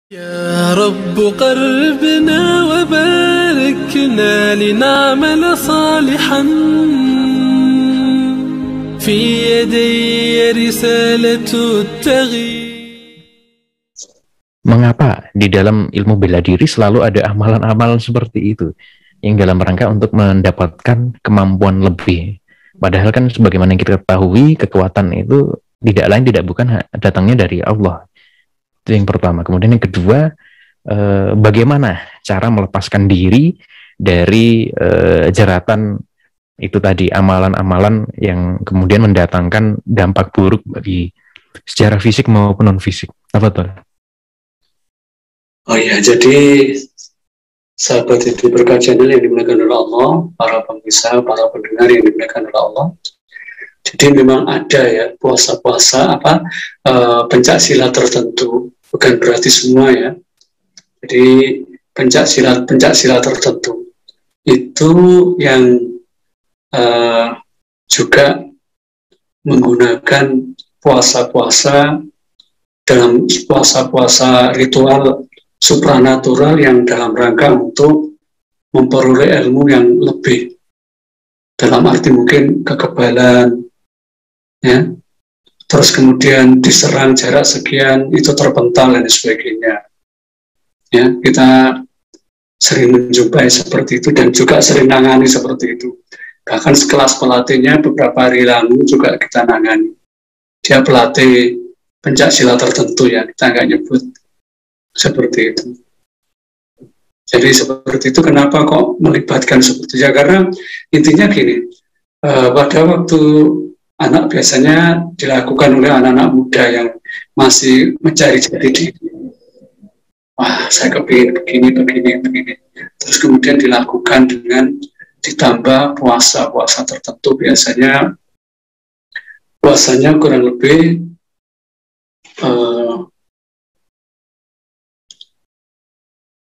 يا رب قربنا وباركنا لنعمل صالحا في يدي رسالة التغيير. Mengapa di dalam ilmu bela diri selalu ada amalan-amalan seperti itu yang dalam rangka untuk mendapatkan kemampuan lebih? Padahal kan sebagaimana yang kita ketahui, kekuatan itu tidak lain tidak bukan datangnya dari Allah. Itu yang pertama. Kemudian yang kedua, bagaimana cara melepaskan diri dari jeratan itu tadi, amalan-amalan yang kemudian mendatangkan dampak buruk bagi secara fisik maupun non-fisik. Tafadhol. Oh ya, jadi sahabat itu berkajian yang dimuliakan oleh Allah, para pemirsa, para pendengar yang dimuliakan oleh Allah. Jadi memang ada ya puasa-puasa pencaksilat tertentu, bukan berarti semua ya. Jadi pencaksilat tertentu itu yang juga menggunakan puasa-puasa dalam puasa-puasa ritual supranatural yang dalam rangka untuk memperoleh ilmu yang lebih, dalam arti mungkin kekebalan ya, terus kemudian diserang jarak sekian itu terpental dan sebagainya ya. Kita sering menjumpai seperti itu dan juga sering nangani seperti itu, bahkan sekelas pelatihnya beberapa hari lalu juga kita nangani. Dia pelatih pencaksilat tertentu ya, kita nggak nyebut seperti itu. Jadi seperti itu, kenapa kok melibatkan seperti itu? Ya karena intinya gini, pada waktu anak biasanya dilakukan oleh anak-anak muda yang masih mencari jati diri. Wah, saya kepingin begini. Terus kemudian dilakukan dengan ditambah puasa tertentu, biasanya puasanya kurang lebih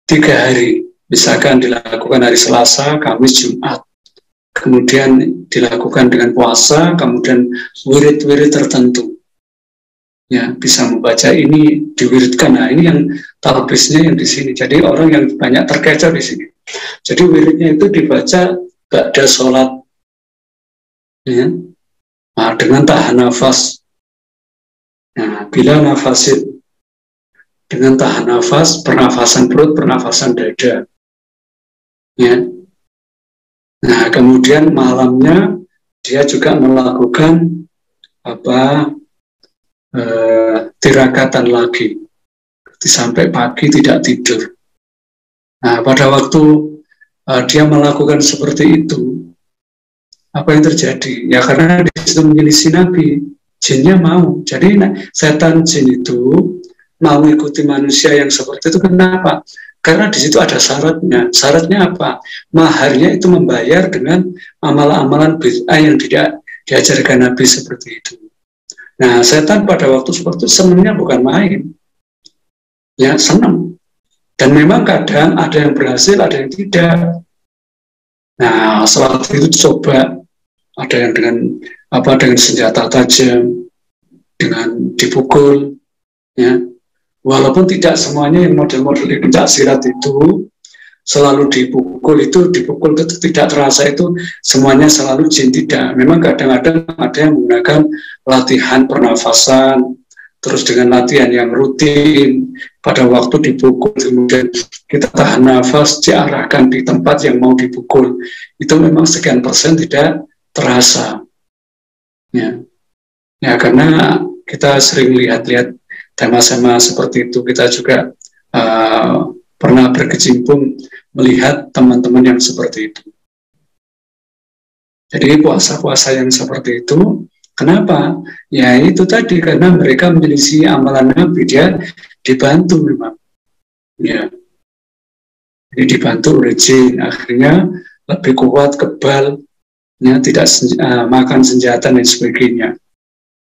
3 hari, misalkan dilakukan hari Selasa, Kamis, Jumat, kemudian dilakukan dengan puasa, kemudian wirid-wirid tertentu, ya bisa membaca ini diwiridkan. Nah ini yang talbisnya yang di sini. Jadi orang yang banyak terkecoh di sini. Jadi wiridnya itu dibaca ba'da sholat, ya, nah, dengan tahan nafas. Nah, bila nafasid, dengan tahan nafas, pernafasan perut, pernafasan dada. Ya. Nah, kemudian malamnya dia juga melakukan tirakatan lagi. Sampai pagi tidak tidur. Nah, pada waktu dia melakukan seperti itu, apa yang terjadi? Ya karena di situ menyelisih Nabi, jinnya mau. Jadi setan jin itu mau ikuti manusia yang seperti itu. Kenapa? Karena di situ ada syaratnya. Syaratnya apa? Maharnya itu membayar dengan amalan-amalan bid'ah yang tidak diajarkan Nabi seperti itu. Nah, setan pada waktu seperti itu senangnya bukan main. Ya, senang. Dan memang kadang ada yang berhasil, ada yang tidak. Nah, setelah itu coba, ada yang dengan senjata tajam, dengan dipukul, ya. Walaupun tidak semuanya yang model-model pencaksilat itu selalu dipukul tidak terasa itu semuanya selalu jin, tidak. Memang kadang-kadang ada yang menggunakan latihan pernafasan, terus dengan latihan yang rutin, pada waktu dipukul kemudian kita tahan nafas, diarahkan di tempat yang mau dipukul, itu memang sekian persen tidak terasa. Ya, karena kita sering lihat-lihat tema-tema seperti itu, kita juga pernah berkecimpung melihat teman-teman yang seperti itu. Jadi puasa-puasa yang seperti itu, kenapa? Ya itu tadi, karena mereka menyelisih amalan Nabi, dia dibantu memang. Ya. Jadi dibantu oleh jin, akhirnya lebih kuat, kebal, ya, tidak makan senjata dan sebagainya.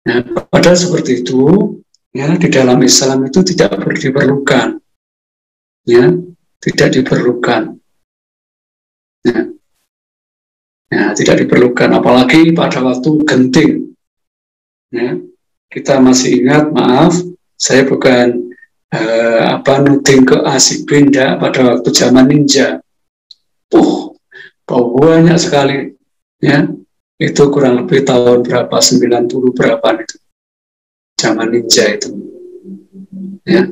Nah, padahal seperti itu, ya, di dalam Islam itu tidak diperlukan, ya, tidak diperlukan, ya, tidak diperlukan, apalagi pada waktu genting, ya. Kita masih ingat, maaf, saya bukan nuding ke A si B enggak pada waktu zaman ninja. Banyak sekali, ya. Itu kurang lebih tahun berapa, 90 berapa itu, zaman ninja itu, ya.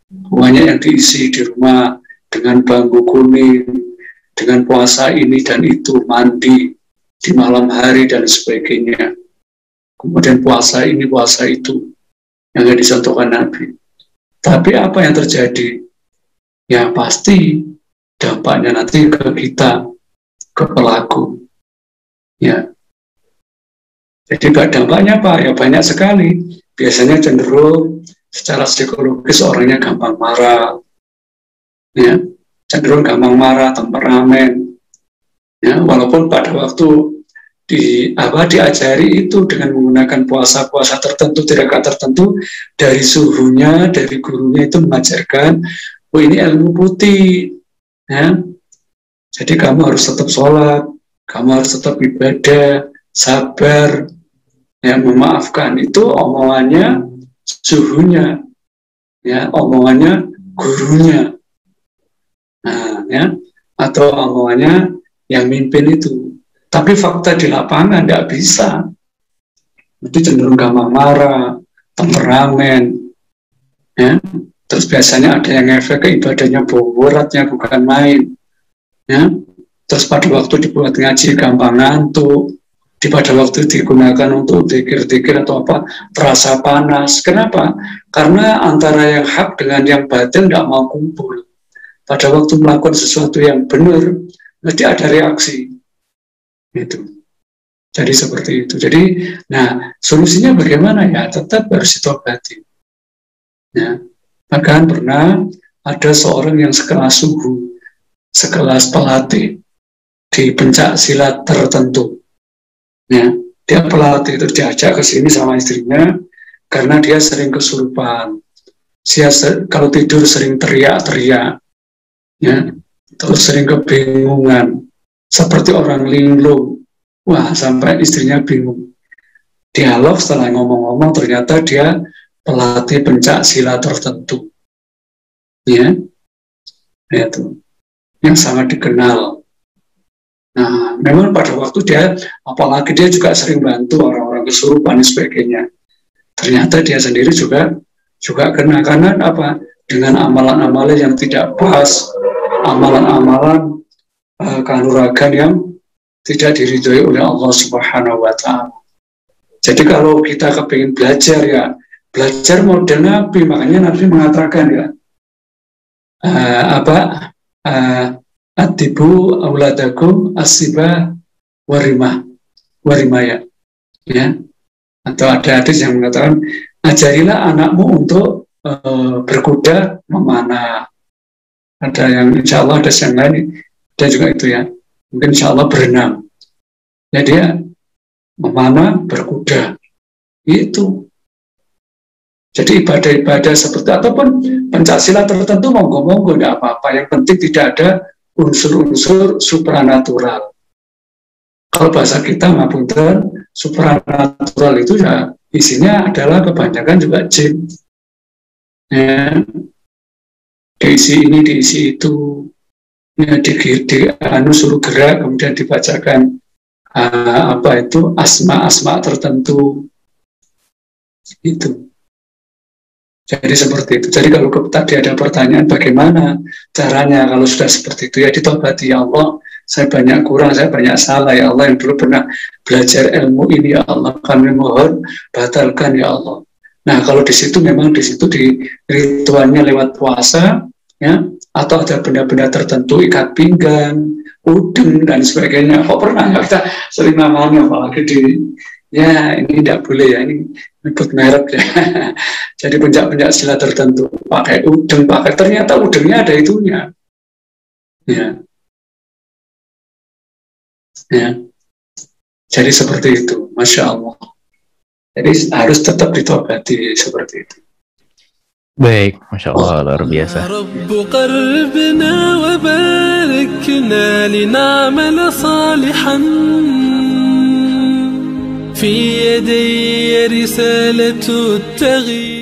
Banyak yang diisi di rumah dengan bambu kuning, dengan puasa ini dan itu, mandi di malam hari dan sebagainya. Kemudian puasa ini, puasa itu, yang dicontohkan Nabi. Tapi apa yang terjadi? Ya pasti dampaknya nanti ke kita, ke pelaku. Ya. Jadi dampaknya apa? Ya banyak sekali. Biasanya cenderung secara psikologis orangnya gampang marah. Ya, cenderung gampang marah, temperamen. Ya, walaupun pada waktu diajari itu dengan menggunakan puasa-puasa tertentu, tirakat tertentu, dari suhunya, dari gurunya itu mengajarkan, ini ilmu putih, ya. Jadi kamu harus tetap sholat, kamu harus tetap ibadah, sabar, ya, memaafkan. Itu omongannya suhunya, ya, omongannya gurunya, nah, ya, atau omongannya yang mimpin itu. Tapi fakta di lapangan nggak bisa. Itu cenderung gampang marah, temperamen, ya. Terus biasanya ada yang efek ke ibadahnya beratnya bukan main, ya. Terus pada waktu dibuat ngaji gampang ngantuk, pada waktu digunakan untuk zikir-zikir atau apa terasa panas. Kenapa? Karena antara yang hak dengan yang batil nggak mau kumpul. Pada waktu melakukan sesuatu yang benar, nanti ada reaksi. Itu. Jadi seperti itu. Jadi, nah solusinya bagaimana ya? Tetap harus ditobati. Ya. Bahkan pernah ada seorang yang sekelas suhu, sekelas pelatih di pencak silat tertentu. Ya, dia pelatih itu diajak ke sini sama istrinya karena dia sering kesurupan. Dia kalau tidur sering teriak-teriak, ya, terus sering kebingungan. Seperti orang linglung. Wah, sampai istrinya bingung. Dialog setelah ngomong-ngomong, ternyata dia pelatih pencak silat tertentu. Ya, itu yang sangat dikenal. Nah, memang pada waktu dia, apalagi dia juga sering bantu orang-orang kesurupan dan sebagainya. Ternyata dia sendiri juga kena, karena apa? Dengan amalan-amalan yang tidak pas, amalan-amalan kanuragan yang tidak diridhoi oleh Allah Subhanahu wa Ta'ala. Jadi kalau kita kepingin belajar, ya belajar model Nabi. Makanya Nabi mengatakan, ya, adibu auladakum asiba warimaya, ya. Atau ada hadis yang mengatakan, ajarilah anakmu untuk berkuda memanah. Ada yang insya Allah, ada yang lain, dan juga itu, ya, mungkin insya Allah berenang. Ya, dia memanah, berkuda. Itu. Jadi ibadah-ibadah seperti ataupun pencaksilat tertentu monggo-monggo, tidak apa-apa. Yang penting tidak ada unsur-unsur supranatural. Kalau bahasa kita ngapunten, supranatural itu ya isinya adalah kebanyakan juga jin. Ya. Diisi ini, diisi itu. Ya, suruh gerak, kemudian dibacakan asma-asma tertentu. Itu. Jadi seperti itu. Jadi kalau tadi ada pertanyaan bagaimana caranya kalau sudah seperti itu, ya ditobati. Ya Allah, saya banyak kurang, saya banyak salah, ya Allah, yang dulu pernah belajar ilmu ini, ya Allah, kami mohon batalkan, ya Allah. Nah, kalau di situ memang di situ di ritualnya lewat puasa, ya, atau ada benda-benda tertentu, ikat pinggang, udeng dan sebagainya. Kok pernah nggak kita sering namanya, apalagi di, ya ini tidak boleh, ya, ini nyebut merek, ya. Jadi pencak-pencak silat tertentu pakai udeng, ternyata udengnya ada itunya, ya, ya. Jadi seperti itu, Masya Allah. Jadi harus tetap ditobati seperti itu. Baik, Masya Allah, luar biasa. في يدي رسالة التغيير